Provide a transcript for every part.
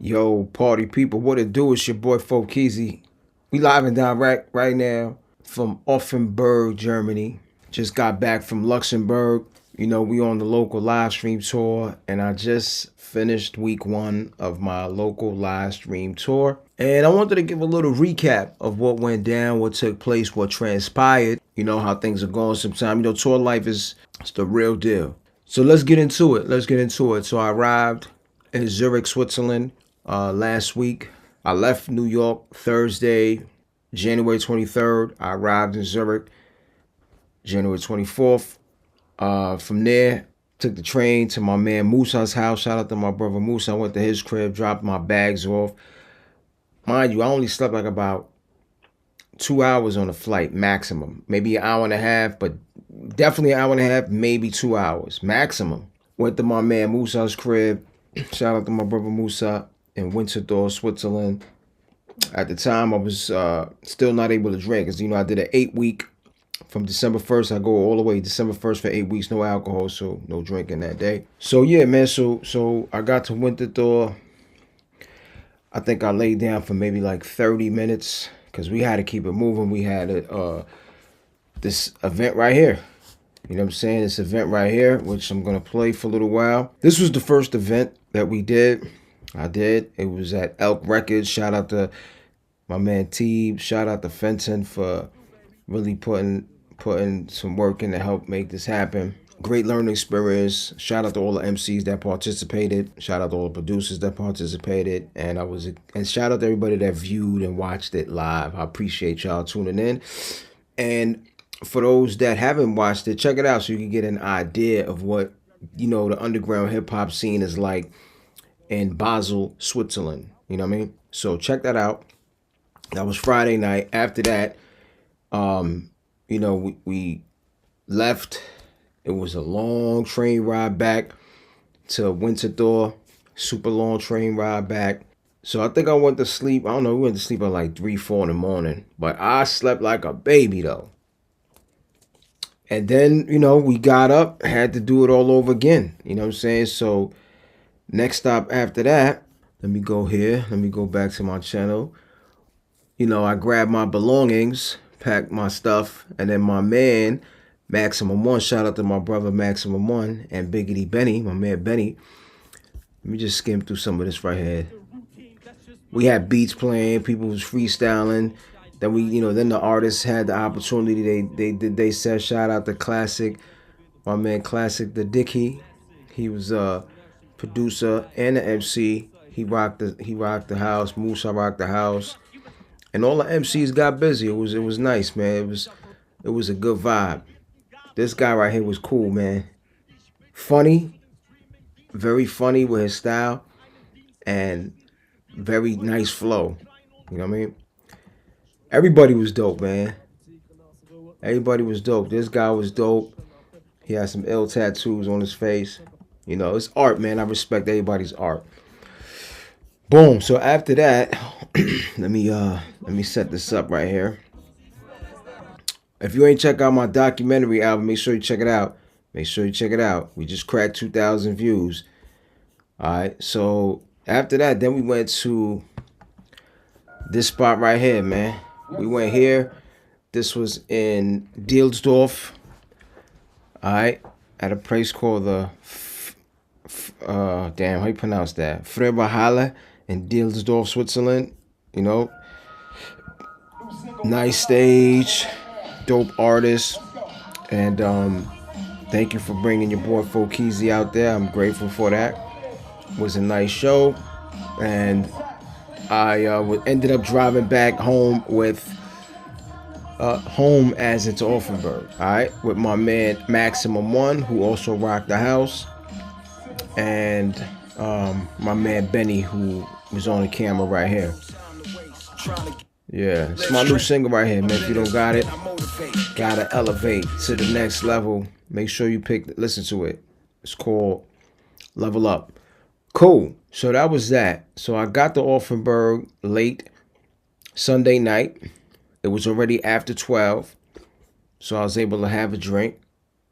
Yo, party people, what it do? It's your boy Fokeezy. We live and direct right now from Offenburg, Germany. Just got back from Luxembourg. You know, we on the local live stream tour, and I just finished week 1 of my local live stream tour. And I wanted to give a little recap of what went down, what took place, what transpired. You know how things are going sometimes. You know, tour life is it's the real deal. So let's get into it. So I arrived in Zurich, Switzerland last week. I left New York Thursday, January 23rd. I arrived in Zurich January 24th. From there, took the train to my man Musa's house. Shout out to my brother Musa. I went to his crib, dropped my bags off. Mind you, I only slept like about 2 hours on the flight maximum. Maybe an hour and a half, but definitely an hour and a half, maybe 2 hours maximum. Went to my man Musa's crib. Shout out to my brother Musa in Winterthur, Switzerland. At the time, I was still not able to drink because, you know, I did an 8-week from December 1st. I go all the way December 1st for 8 weeks, no alcohol, so no drinking that day. So, yeah, man, so I got to Winterthur. I think I laid down for maybe like 30 minutes because we had to keep it moving. We had this event right here. You know what I'm saying? This event right here, which I'm going to play for a little while. This was the first event that we did. It was at Elch Records. Shout out to my man Teeb. Shout out to Fenton for really putting some work in to help make this happen. Great learning experience. Shout out to all the MCs that participated. Shout out to all the producers that participated. And shout out to everybody that viewed and watched it live. I appreciate y'all tuning in. And for those that haven't watched it, check it out so you can get an idea of what, you know, the underground hip hop scene is like in Basel, Switzerland. You know what I mean? So check that out. That was Friday night. After that, you know, we left. It was a long train ride back to Winterthur. Super long train ride back. So I think I went to sleep. I don't know. We went to sleep at like 3, 4 in the morning. But I slept like a baby, though. And then, you know, we got up, had to do it all over again. You know what I'm saying? So next stop after that, let me go here. Let me go back to my channel. You know, I grabbed my belongings, packed my stuff, and then my man, Maximum One, shout out to my brother Maximum One and Biggity Benny, my man Benny. Let me just skim through some of this right here. We had beats playing, people was freestyling. Then then the artists had the opportunity. They did they set. Shout out to Classic, my man Classic the Diekirch. He was a producer and an MC. He rocked the house. Musa rocked the house, and all the MCs got busy. It was nice, man. It was a good vibe. This guy right here was cool, man. Funny, very funny with his style, and very nice flow. You know what I mean? Everybody was dope, man. Everybody was dope. This guy was dope. He had some ill tattoos on his face. You know, it's art, man. I respect everybody's art. Boom. So after that, let me set this up right here. If you ain't check out my documentary album, make sure you check it out. We just cracked 2,000 views. All right. So after that, then we went to this spot right here, man. We went here. This was in Dielsdorf. All right. At a place called the, how you pronounce that? Freiburg in Dielsdorf, Switzerland. You know, nice stage, dope artist. And thank you for bringing your boy Fokeezy out there. I'm grateful for that. It was a nice show. And I ended up driving back home home as it's Offenburg, all right, with my man Maximum One, who also rocked the house, and my man Benny, who was on the camera right here. Yeah, it's my new single right here, man. If you don't got it, gotta elevate to the next level. Make sure you listen to it. It's called Level Up. Cool. So that was that. So I got to Offenburg late Sunday night. It was already after 12. So I was able to have a drink.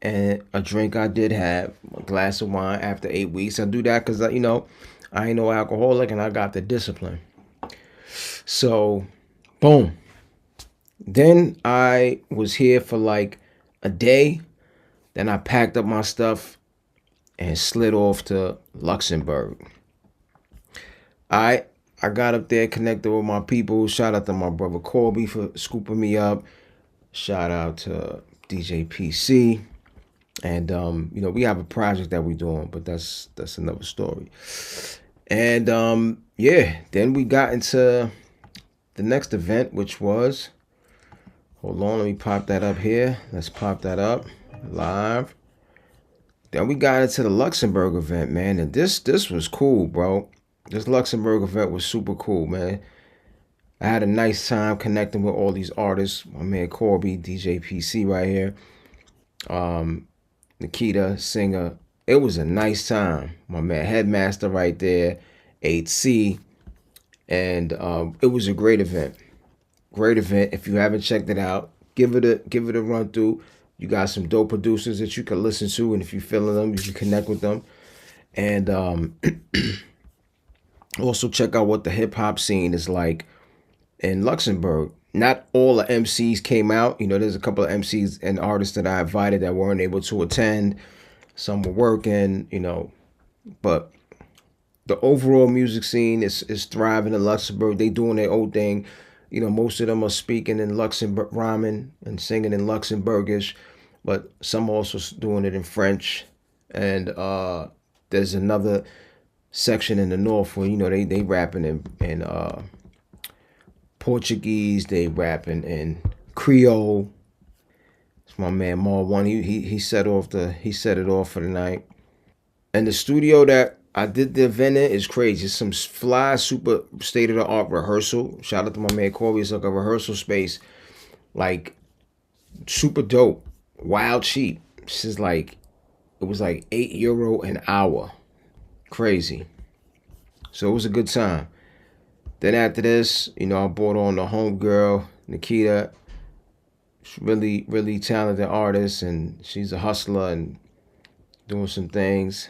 And a drink I did have, a glass of wine after 8 weeks. I do that because, you know, I ain't no alcoholic, and I got the discipline. So, boom. Then I was here for like a day. Then I packed up my stuff and slid off to Luxembourg. I got up there, connected with my people. Shout out to my brother Corby for scooping me up. Shout out to DJ PC. And we have a project that we're doing, but that's another story. And then we got into the next event, which was, hold on, let me pop that up here. Let's pop that up live. Then we got into the Luxembourg event, man, and this was cool, bro. This Luxembourg event was super cool, man. I had a nice time connecting with all these artists. My man Corby, DJ PC right here. Nikita, singer. It was a nice time. My man Headmaster right there, 8C. And it was a great event. Great event. If you haven't checked it out, give it a run through. You got some dope producers that you can listen to, and if you're feeling them, you can connect with them. And also check out what the hip hop scene is like in Luxembourg. Not all the MCs came out. There's a couple of MCs and artists that I invited that weren't able to attend. Some were working, but the overall music scene is thriving in Luxembourg. They doing their own thing. Most of them are speaking in Luxembourg, rhyming and singing in Luxembourgish, but some also doing it in French. And there's another section in the north where they rapping in Portuguese, they rapping in Creole. It's my man Mar One. He set it off for the night. And the studio that I did the event in is crazy. It's some fly, super state of the art rehearsal. Shout out to my man Corey. It's like a rehearsal space, like super dope, wild cheap. This is like, it was like €8 an hour. Crazy. So it was a good time. Then after this, I brought on the homegirl, Nikita. She's really, really talented artist, and she's a hustler and doing some things.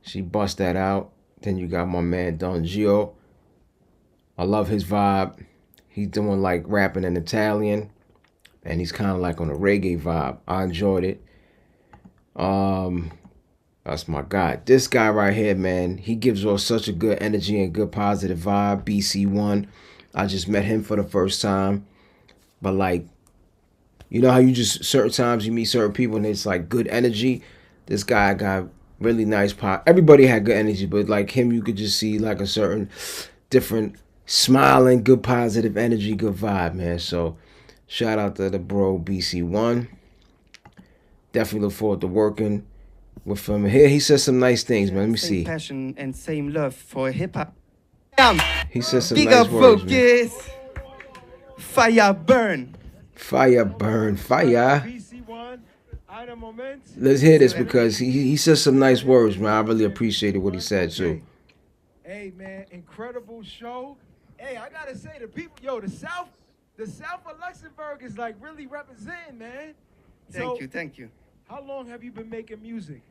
She bust that out. Then you got my man Don Gio. I love his vibe. He's doing like rapping in Italian, and he's kind of like on a reggae vibe. I enjoyed it. That's my guy. This guy right here, man, he gives off such a good energy and good positive vibe. BC1. I just met him for the first time. But like, how you just, certain times you meet certain people and it's like good energy. This guy got really nice pop. Everybody had good energy, but like him, you could just see like a certain different smiling, good positive energy, good vibe, man. So shout out to the bro BC1. Definitely look forward to working with him. Here he says some nice things, man. Let me see. Passion and same love for hip hop. He says some nice words, man. Fire burn. Fire burn. Fire. Let's hear this because he says some nice words, man. I really appreciated what he said too. Hey man, incredible show. Hey, I gotta say the people, the South of Luxembourg is like really representing, man. Thank you. How long have you been making music?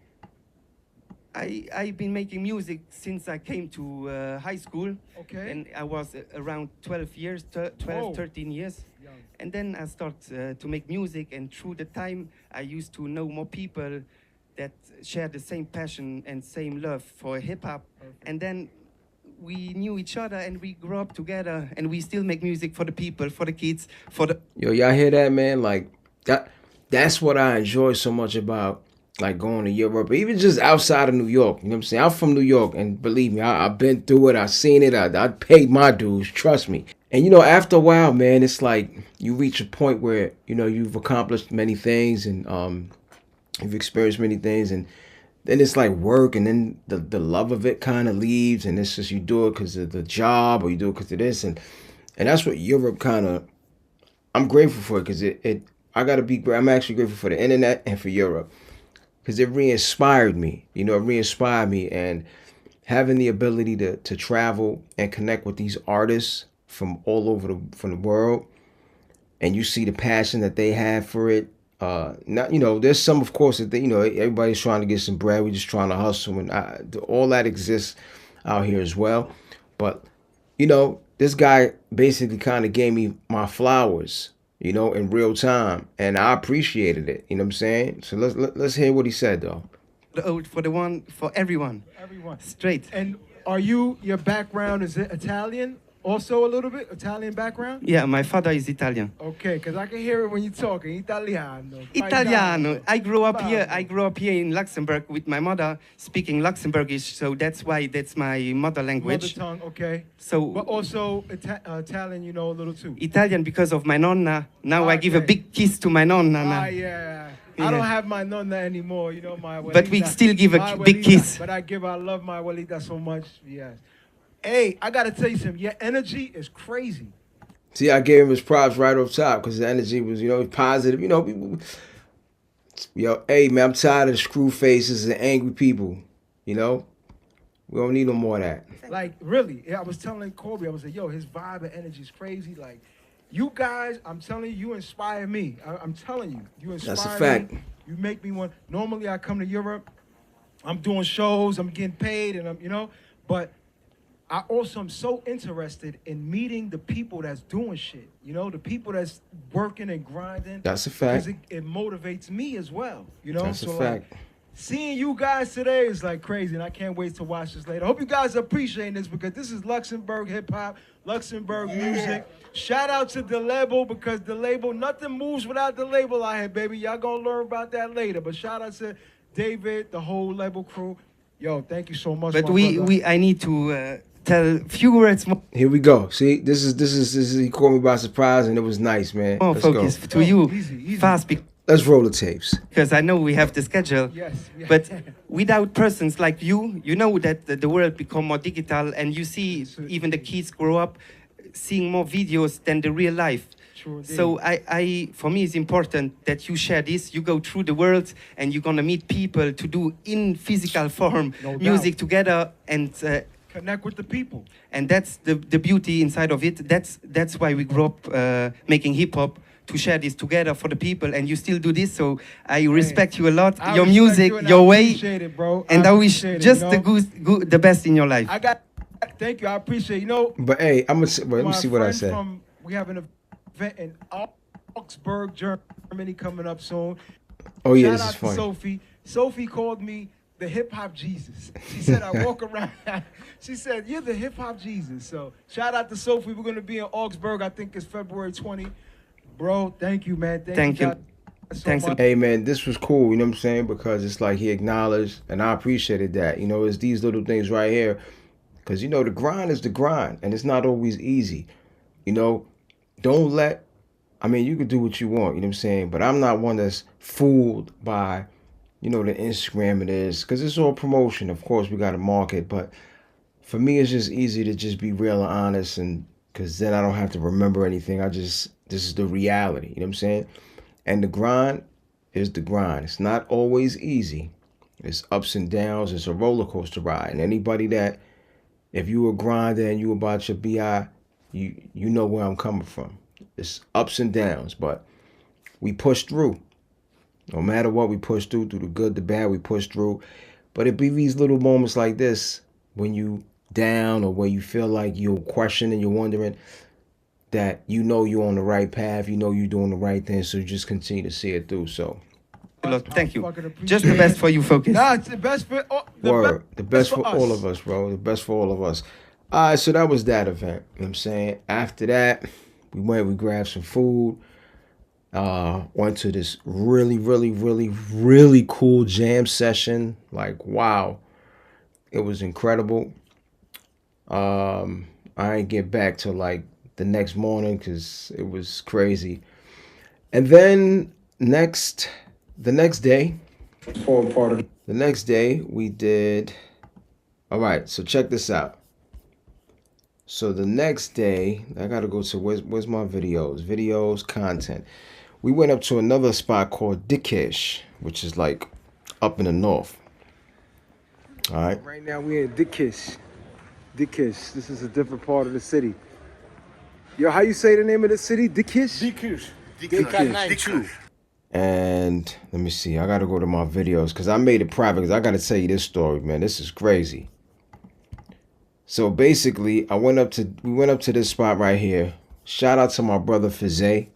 I've been making music since I came to high school. Okay. And I was around 12 years, 13 years. Young. And then I started to make music, and through the time I used to know more people that share the same passion and same love for hip-hop. And then we knew each other and we grew up together, and we still make music for the people, for the kids, for the... Yo, y'all hear that, man? Like, that's what I enjoy so much about like going to Europe, even just outside of New York. You know what I'm saying? I'm from New York, and believe me, I've been through it. I've seen it. I paid my dues. Trust me. And after a while, man, it's like you reach a point where you've accomplished many things and you've experienced many things, and then it's like work, and then the love of it kind of leaves, and it's just you do it because of the job, or you do it because of this, and that's what Europe kind of. I'm grateful for it because I'm actually grateful for the internet and for Europe. Because it re-inspired me, and having the ability to travel and connect with these artists from all over from the world, and you see the passion that they have for it, Not, there's some, of course, that everybody's trying to get some bread. We're just trying to hustle, and all that exists out here as well. But this guy basically kind of gave me my flowers, in real time, and I appreciated it. You know what I'm saying? So let's hear what he said though. The old for everyone. Everyone. Straight. And your background is it Italian? Also a little bit Italian background? Yeah, my father is Italian. Okay, because I can hear it when you're talking. Italiano. Italiano. I grew up here in Luxembourg with my mother speaking Luxembourgish, so that's why that's my mother language. Mother tongue, okay. So, but also Italian, you know a little too. Italian because of my nonna. Now I give a big kiss to my nonna. Yeah. I don't have my nonna anymore, my abuelita. But we still give a big kiss. But I love my abuelita so much, yes. Hey, I gotta tell you something. Your energy is crazy. See, I gave him his props right off top because the energy was, positive. Hey, man, I'm tired of the screw faces and angry people. We don't need no more of that. Like, really, I was telling Corby, I was like, yo, his vibe and energy is crazy. Like, you guys, I'm telling you inspire me. I'm telling you, you inspire me. That's a fact. You make me want. Normally, I come to Europe, I'm doing shows, I'm getting paid, and but I also am so interested in meeting the people that's doing shit. The people that's working and grinding. That's a fact. Because it motivates me as well. That's a fact. Seeing you guys today is like crazy, and I can't wait to watch this later. I hope you guys are appreciating this because this is Luxembourg hip hop, Luxembourg music. Shout out to the label because the label, nothing moves without the label out here, baby. Y'all gonna learn about that later. But shout out to David, the whole label crew. Yo, thank you so much. But I need to tell a few words more. Here we go. See, this is he caught me by surprise and it was nice, man. More Let's focus go. to you easy. fast Let's roll the tapes. because I know we have the schedule. Yes. But without persons like you know that the world become more digital and you see even the kids grow up seeing more videos than the real life. True indeed. So I for me it's important that you share this. You go through the world and you're gonna meet people to do in physical form No music doubt. together and Connect with the people. and that's the beauty inside of it. That's why we grew up making hip hop to share this together for the people, and you still do this. So I respect you a lot. I Your respect music, you and your I way, appreciate it, bro. and I wish appreciate it, just the best in your life. Thank you. I appreciate But hey, let me see what I said. We have an event in Augsburg, Germany coming up soon. Oh yeah, Shout this out is to funny. Sophie. Sophie called me the hip hop Jesus. She said I walk around. She said you're the hip hop Jesus. So shout out to Sophie. We're gonna be in Augsburg. I think it's February 20. Bro, thank you, man. Thank you. guys so Thanks a much. Hey man, this was cool, you know what I'm saying? Because it's like he acknowledged, and I appreciated that. It's these little things right here. Because, the grind is the grind, and it's not always easy. Don't let, you can do what you want, you know what I'm saying? But I'm not one that's fooled by, the Instagram it is. Because it's all promotion. Of course, we got to market. But for me, it's just easy to just be real and honest. And because then I don't have to remember anything. This is the reality, you know what I'm saying? And the grind is the grind. It's not always easy. It's ups and downs. It's a roller coaster ride. And anybody that, if you a grinder and you about your BI, you know where I'm coming from. It's ups and downs, but we push through. No matter what, we push through the good, the bad, we push through. But it be these little moments like this when you down or where you feel like you're questioning, you're wondering that you're on the right path, you're doing the right thing, so you just continue to see it through. So Thank you. Just the best for you, Focus. Nah, it's the best for the best for us. all of us, bro. The best for all of us. All right, so that was that event. You know what I'm saying? After that, we grabbed some food. Went to this really, really, really, really cool jam session. Like, wow. It was incredible. I didn't get back till like the next morning because it was crazy. And then the next day we did, all right, so check this out. So the next day, I gotta go to, where's my videos, content. We went up to another spot called Diekirch, which is like up in the north. All right. Right now we're in Diekirch. This is a different part of the city. Yo, how you say the name of the city? Diekirch? Diekirch. And let me see. I got to go to my videos because I made it private because I got to tell you this story, man. This is crazy. So basically, we went up to this spot right here. Shout out to my brother Fizay.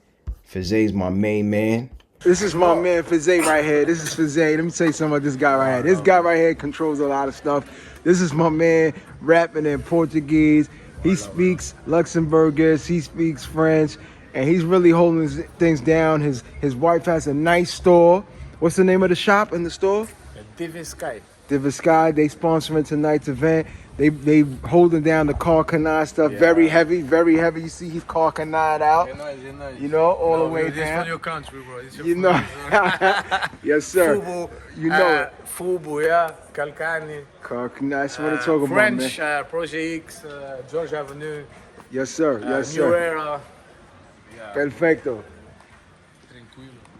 Fizay's my main man. This is my man Fizay right here. This is Fizay. Let me tell you something about this guy right here. This guy right here controls a lot of stuff. This is my man rapping in Portuguese. He speaks Luxembourgish. He speaks French. And he's really holding things down. His wife has a nice store. What's the name of the shop in the store? Dielsdorf. Dielsdorf. They sponsoring tonight's event. They holding down the car canard stuff. Yeah. Very heavy, very heavy. You see he's car canard out. You're nice. You know, all the way down. This from your country, bro. It's your you know. Yes, sir. Fubo, you know it. Fubo, yeah. Calcani. Car canard. That's what I'm talking French, about, man. Project X, George Avenue. Yes, sir. Yes, New sir. Era. Yeah. Perfecto.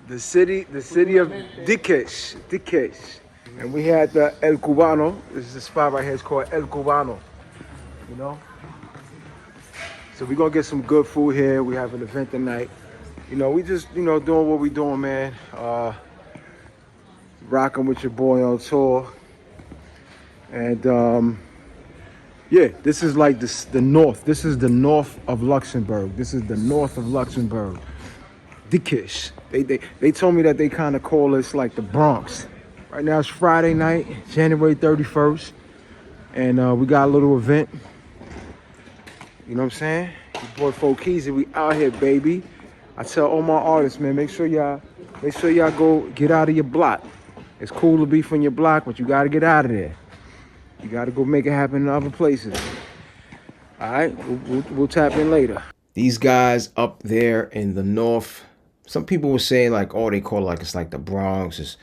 The city of Diekirch. And we had the El Cubano. This is the spot right here. It's called El Cubano. You know? So we're going to get some good food here. We have an event tonight. You know, we just, doing what we doing, man. Rocking with your boy on tour. And, yeah, this is like the north. This is the north of Luxembourg. This is the north of Luxembourg. Diekirch. They told me that they kind of call this like the Bronx. Right now it's Friday night, January 31st. And we got a little event. You know what I'm saying? Your boy Fokeezy, we out here, baby. I tell all my artists, man, make sure y'all go get out of your block. It's cool to be from your block, but you gotta get out of there. You gotta go make it happen in other places. All right, we'll tap in later. These guys up there in the north, some people were saying like, oh, they call it like it's like the Bronx,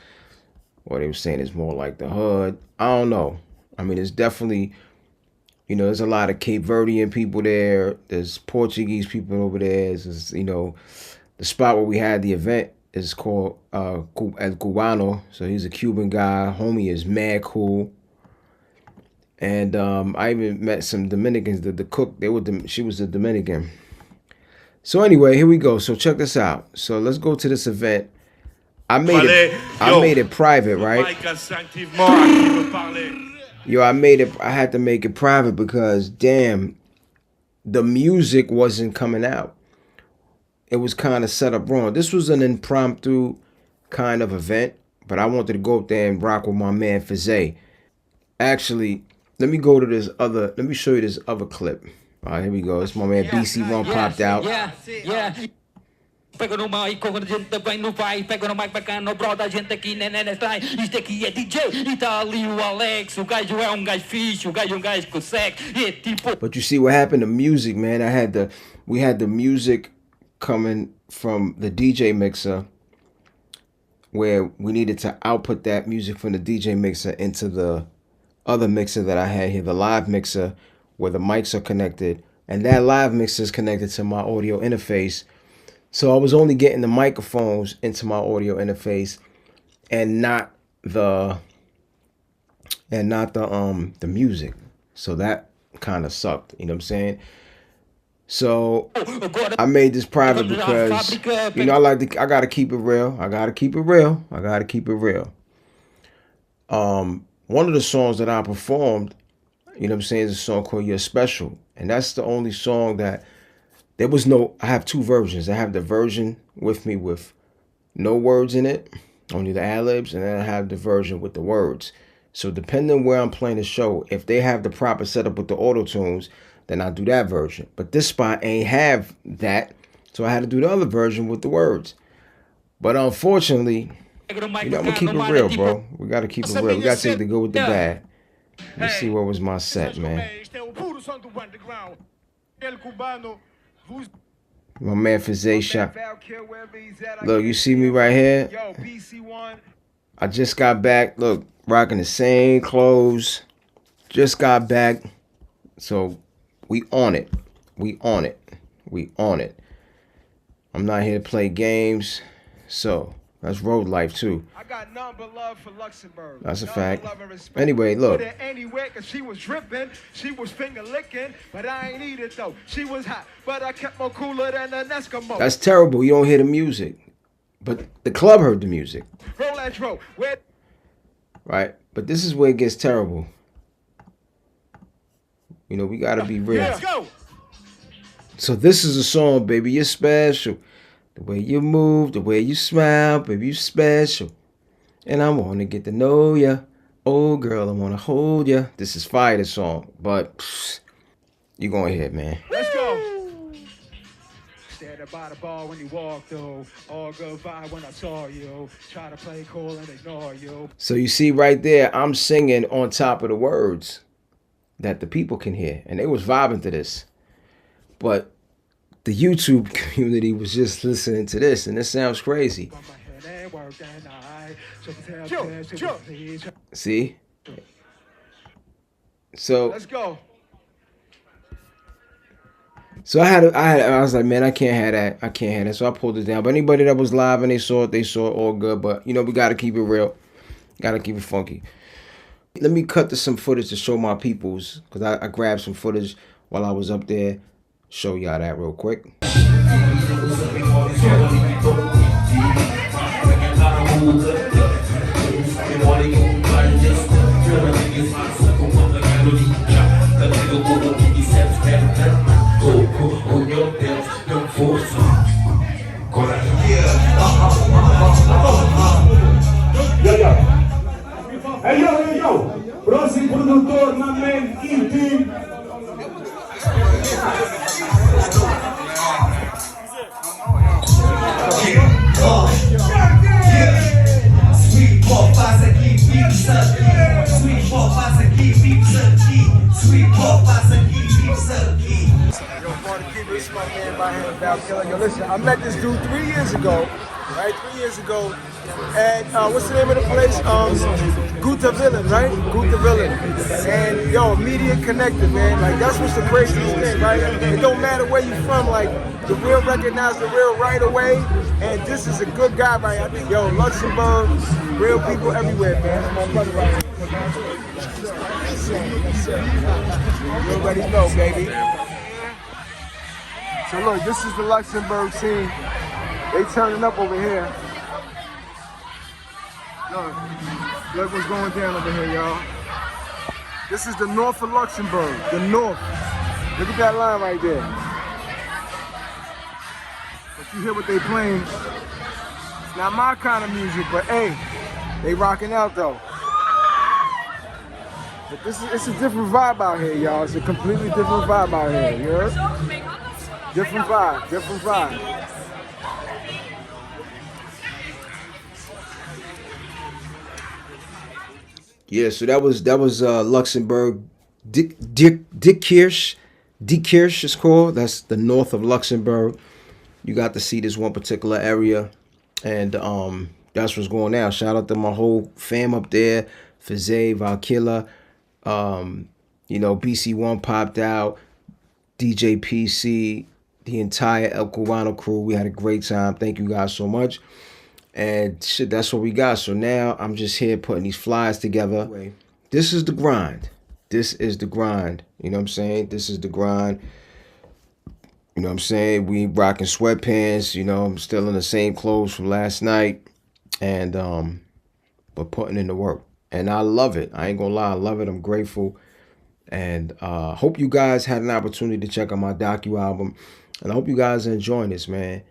or they were saying it's more like the hood. I don't know. I mean, it's definitely, there's a lot of Cape Verdean people there. There's Portuguese people over there. There's, the spot where we had the event is called El Cubano. So he's a Cuban guy. Homie is mad cool. And I even met some Dominicans. The cook, she was a Dominican. So anyway, here we go. So check this out. So let's go to this event. I made it private, right? I had to make it private because damn, the music wasn't coming out. It was kind of set up wrong. This was an impromptu kind of event, but I wanted to go up there and rock with my man Fizay. Actually, let me show you this other clip. All right, here we go. It's my man BC Ron popped out. Yeah. Pego no mic, quando a gente vem no vai. Pego no mic bacana, brother, a gente aqui nem style. Isto aqui é DJ, e tá ali o Alex. O gajo é gajo fixe, o gajo é gajo que consegue. É tipo... But you see what happened to music, man. We had the music coming from the DJ mixer, where we needed to output that music from the DJ mixer into the other mixer that I had here, the live mixer, where the mics are connected. And that live mixer is connected to my audio interface. So I was only getting the microphones into my audio interface and not the music. So that kind of sucked, you know what I'm saying? So I made this private because I gotta keep it real. One of the songs that I performed, you know what I'm saying, is a song called You're Special. And that's the only song that I have two versions. I have the version with me with no words in it, only the ad-libs, and then I have the version with the words. So depending on where I'm playing the show, if they have the proper setup with the auto-tunes, then I do that version. But this spot ain't have that, so I had to do the other version with the words. But unfortunately, I'm gonna keep it real, bro. We gotta keep it real. We gotta take the good with the bad. Let's see what was my set, man. My man Fizay shot. Look, you see me right here? I just got back. Look, rocking the same clothes. Just got back. So we on it. I'm not here to play games. So that's road life too. I got none but love for Luxembourg. That's a fact. Anyway, look. Anyway, cause she was dripping, she was finger licking, but I ain't eat it though. She was hot, but I kept more cooler than an Eskimo. That's terrible. You don't hear the music. But the club heard the music. Roll that dro. Where? Right? But this is where it gets terrible. You know, we gotta be real. Let's go. So this is a song, baby, you're special. The way you move, the way you smile, baby, you special. And I wanna get to know ya. Oh, girl, I wanna hold ya. This is fire, this song. But you going ahead, man. Let's go. Standing by the bar when you walked, though. All good vibe when I saw you. Try to play cool and ignore you. So you see right there, I'm singing on top of the words that the people can hear. And they was vibing to this. But the YouTube community was just listening to this, and this sounds crazy. See? So Let's go. So I was like, man, I can't have that. I can't have that. So I pulled it down. But anybody that was live and they saw it all good. But you know, we gotta keep it real. Gotta keep it funky. Let me cut to some footage to show my peoples, because I grabbed some footage while I was up there. Show y'all that real quick. Hey yo, próximo produtor, my man, E.T. Sweet pop faz aqui, pizza aqui. Sweet pop faz aqui, pizza aqui. Sweet pop faz aqui, pizza aqui. Yo, Marty Keeper, this is my man by hand about Killer. Yo, listen, I met this dude 3 years ago, right? 3 years ago. And what's the name of the place? Guta Villain, right? Guta Villain. And yo, immediate connected, man. Like, that's what's the craziest thing, right? It don't matter where you from, like, the real recognize the real right away. And this is a good guy, right? I think, yo, Luxembourg, real people everywhere, man. That's my brother right here. Yes, sir. You already know, baby. So look, this is the Luxembourg scene. They turning up over here. Look what's going down over here, y'all. This is the north of Luxembourg, the north. Look at that line right there. But you hear what they playing. It's not my kind of music, but hey, they rocking out though. But it's a different vibe out here, y'all. It's a completely different vibe out here, you heard? Different vibe, different vibe. Yeah, so that was Luxembourg, Diekirch is called. That's the north of Luxembourg. You got to see this one particular area, and that's what's going on. Shout out to my whole fam up there, Fize, Valkilla, you know, BC1 popped out, DJ PC, the entire El Cubano crew. We had a great time. Thank you guys so much. And shit, that's what we got. So now I'm just here putting these flyers together. This is the grind. This is the grind. You know what I'm saying? This is the grind. You know what I'm saying? We rocking sweatpants. You know, I'm still in the same clothes from last night. And but putting in the work. And I love it. I ain't gonna lie. I love it. I'm grateful. And hope you guys had an opportunity to check out my docu album. And I hope you guys are enjoying this, man.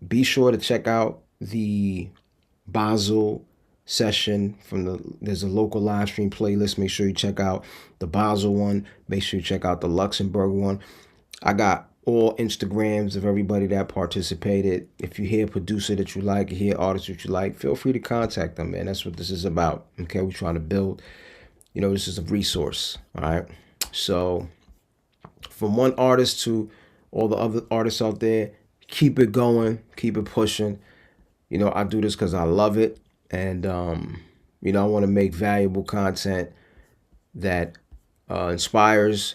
Be sure to check out the Basel session there's a local live stream playlist. Make sure you check out the Basel one. Make sure you check out the Luxembourg one. I got all Instagrams of everybody that participated. If you hear a producer that you like, you hear artists that you like, feel free to contact them, man. That's what this is about. Okay, we're trying to build, you know, this is a resource. All right. So from one artist to all the other artists out there, keep it going, keep it pushing. You know, I do this because I love it. And, you know, I want to make valuable content that inspires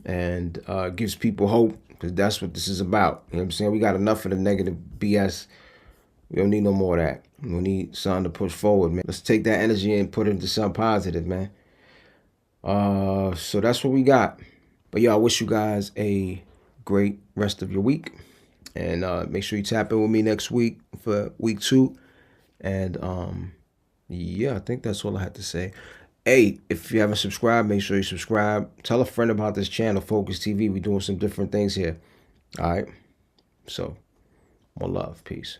and gives people hope, because that's what this is about. You know what I'm saying? We got enough of the negative BS. We don't need no more of that. We need something to push forward, man. Let's take that energy and put it into something positive, man. So that's what we got. But, yeah, I wish you guys a great rest of your week. And make sure you tap in with me next week for week 2. And yeah, I think that's all I had to say. Hey, if you haven't subscribed, make sure you subscribe. Tell a friend about this channel, Focus TV. We're doing some different things here. All right. So, more love. Peace.